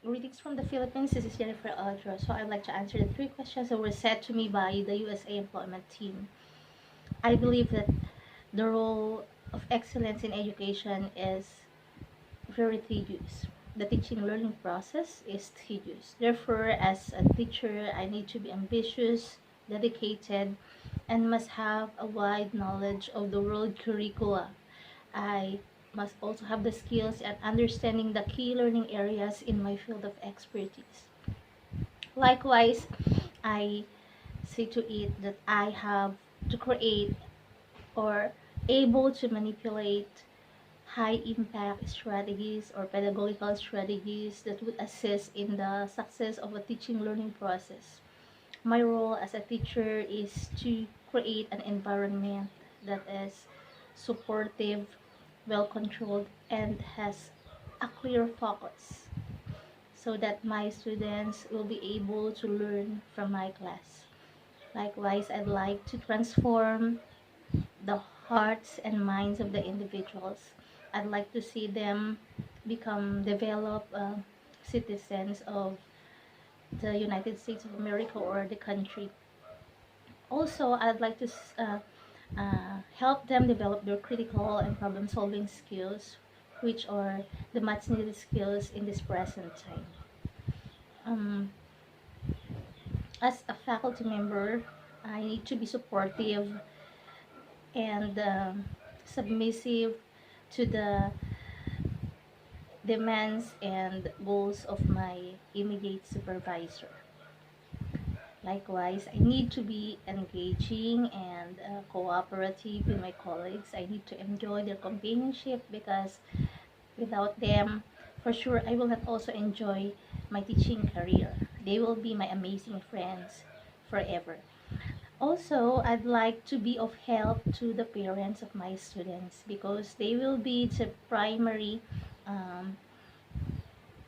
Greetings from the Philippines. This is Jennifer Audra. So I'd like to answer the three questions that were sent to me by the USA employment team. I believe that the role of excellence in education is very tedious. The teaching learning process is tedious. Therefore, as a teacher, I need to be ambitious, dedicated, and must have a wide knowledge of the world curricula. I must also have the skills and understanding the key learning areas in my field of expertise. Likewise, I see to it that I have to create or able to manipulate high impact strategies or pedagogical strategies that would assist in the success of a teaching learning process. My role as a teacher is to create an environment that is supportive, well controlled, and has a clear focus so that my students will be able to learn from my class. Likewise, I'd like to transform the hearts and minds of the individuals. I'd like to see them become developed citizens of the United States of America or the country. Also, I'd like to help them develop their critical and problem solving skills, which are the much needed skills in this present time. Um, as a faculty member, I need to be supportive and submissive to the demands and goals of my immediate supervisor. Likewise, I need to be engaging and cooperative with my colleagues. I need to enjoy their companionship because without them, for sure, I will not also enjoy my teaching career. They will be my amazing friends forever. Also, I'd like to be of help to the parents of my students because they will be the primary um,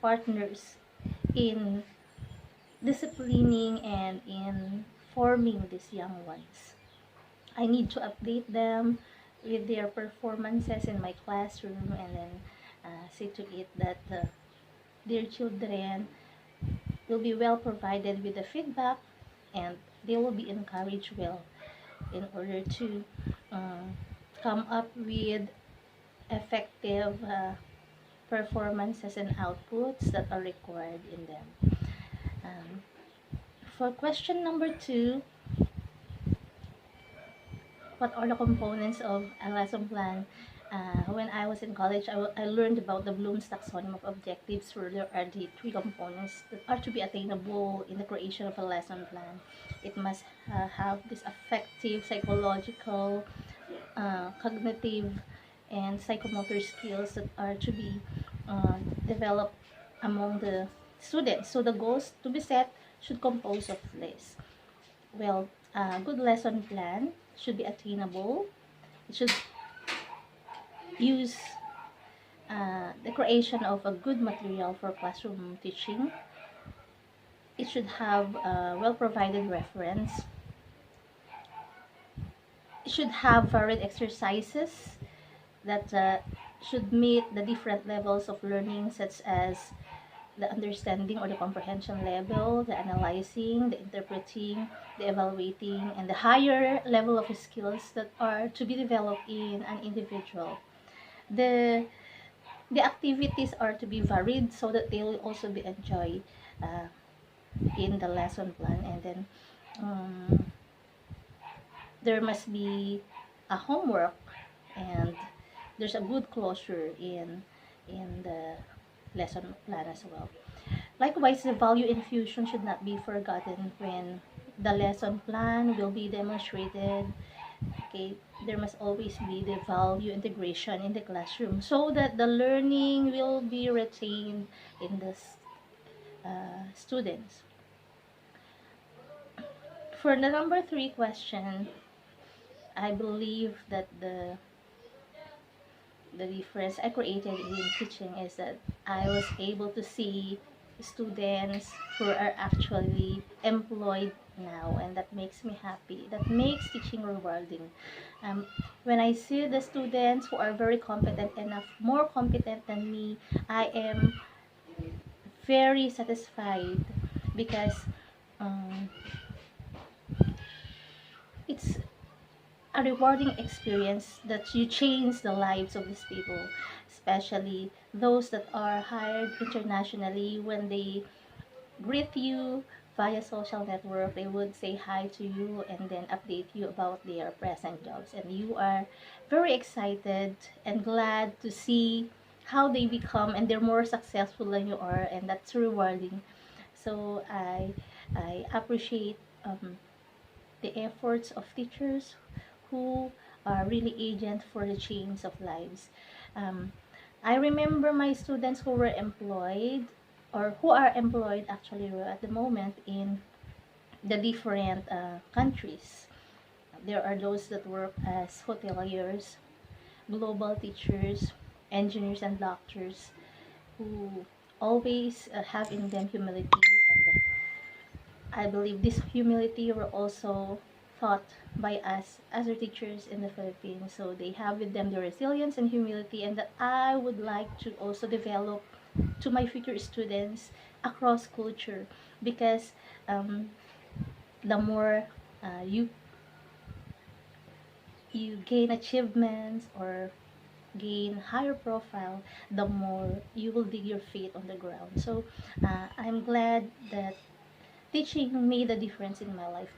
partners in disciplining and in forming these young ones. I need to update them with their performances in my classroom and then see to it that their children will be well provided with the feedback and they will be encouraged well in order to uh, come up with effective performances and outputs that are required in them. Um, for question number two, what are the components of a lesson plan? When I was in college, I learned about the Bloom's taxonomy of objectives, where there are the three components that are to be attainable in the creation of a lesson plan. It must have this affective, psychological, cognitive, and psychomotor skills that are to be uh, developed among the students. So the goals to be set should compose of this. Well, a good lesson plan should be attainable. It should use the creation of a good material for classroom teaching. It should have a well provided reference. It should have varied exercises that should meet the different levels of learning, such as the understanding or the comprehension level, the analyzing, the interpreting, the evaluating, and the higher level of skills that are to be developed in an individual. The the activities are to be varied so that they will also be enjoyed uh, in the lesson plan, and then um, there must be a homework and there's a good closure in the lesson plan as well. Likewise, the value infusion should not be forgotten when the lesson plan will be demonstrated. Okay, there must always be the value integration in the classroom so that the learning will be retained in the students. For the number three question, I believe that the difference I created in teaching is that I was able to see students who are actually employed now, and that makes me happy. That makes teaching rewarding. Um, when I see the students who are very competent enough, more competent than me, I am very satisfied because um, it's a rewarding experience that you change the lives of these people, especially those that are hired internationally. When they greet you via social network, they would say hi to you and then update you about their present jobs, and you are very excited and glad to see how they become, and they're more successful than you are, and that's rewarding. So I appreciate the efforts of teachers who are really agent for the change of lives. Um, I remember my students who were employed, or who are employed actually at the moment in the different countries. There are those that work as hoteliers, global teachers, engineers, and doctors who always have in them humility, and I believe this humility were also taught by us as our teachers in the Philippines. So they have with them the resilience and humility, and that I would like to also develop to my future students across culture, because um, the more you gain achievements or gain higher profile, the more you will dig your feet on the ground. So I'm glad that teaching made a difference in my life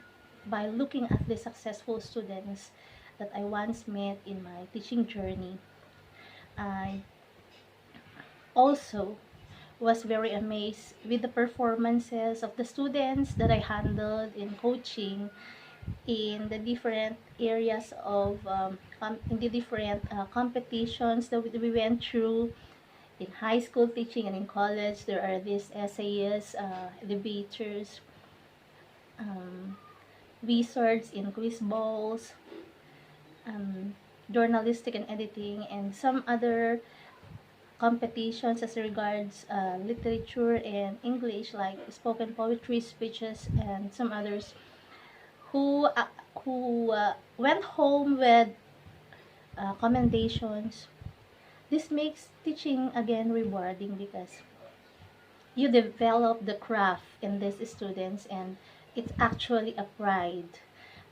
by looking at the successful students that I once met in my teaching journey. I also was very amazed with the performances of the students that I handled in coaching in the different areas of in the different competitions that we went through in high school teaching and in college. There are these essayists, debaters, um, wizards in quiz balls, um, journalistic and editing, and some other competitions as regards literature and English, like spoken poetry, speeches, and some others who uh, who went home with commendations. This makes teaching again rewarding because you develop the craft in these students, and it's actually a pride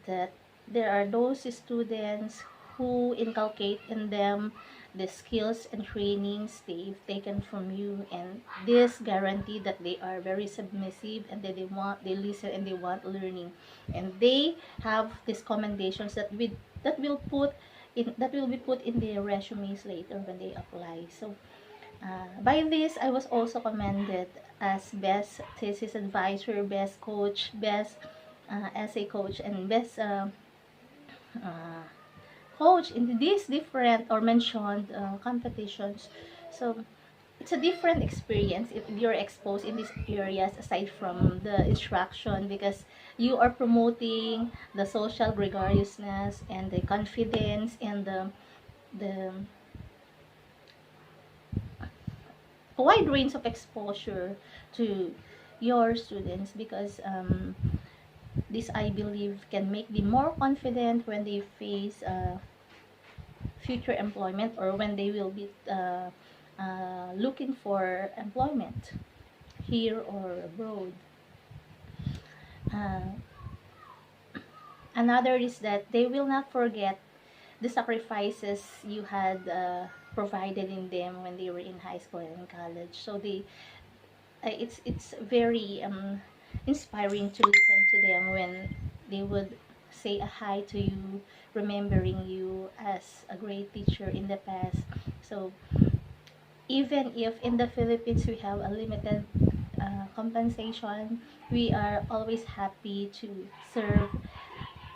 that there are those students who inculcate in them the skills and trainings they've taken from you, and this guarantee that they are very submissive, and that they listen and they want learning, and they have these commendations that will be put in their resumes later when they apply. So by this, I was also commended as best thesis advisor, best coach, best essay coach, and best uh, coach in these different or mentioned competitions. So it's a different experience if you're exposed in these areas aside from the instruction, because you are promoting the social gregariousness and the confidence and the wide range of exposure to your students, because this I believe can make them more confident when they face future employment, or when they will be looking for employment here or abroad. Uh, Another is that they will not forget the sacrifices you had provided in them when they were in high school and in college. So it's very inspiring to listen to them when they would say a hi to you, remembering you as a great teacher in the past. So even if in the Philippines we have a limited compensation, we are always happy to serve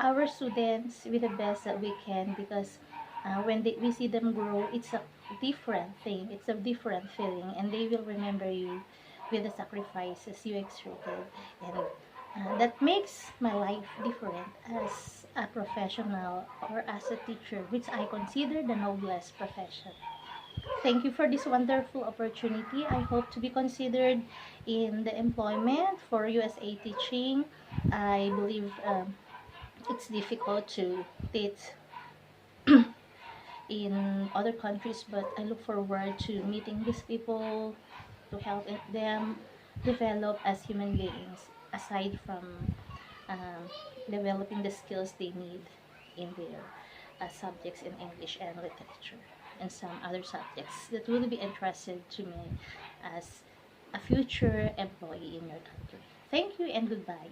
our students with the best that we can, because we see them grow, it's a different thing, it's a different feeling, and they will remember you with the sacrifices you exerted, and that makes my life different as a professional or as a teacher, which I consider the noblest profession. Thank you for this wonderful opportunity. I hope to be considered in the employment for USA teaching. I believe it's difficult to teach in other countries, but I look forward to meeting these people to help them develop as human beings, aside from um, developing the skills they need in their subjects in English and literature and some other subjects that will be interested to me as a future employee in your country. Thank you and goodbye.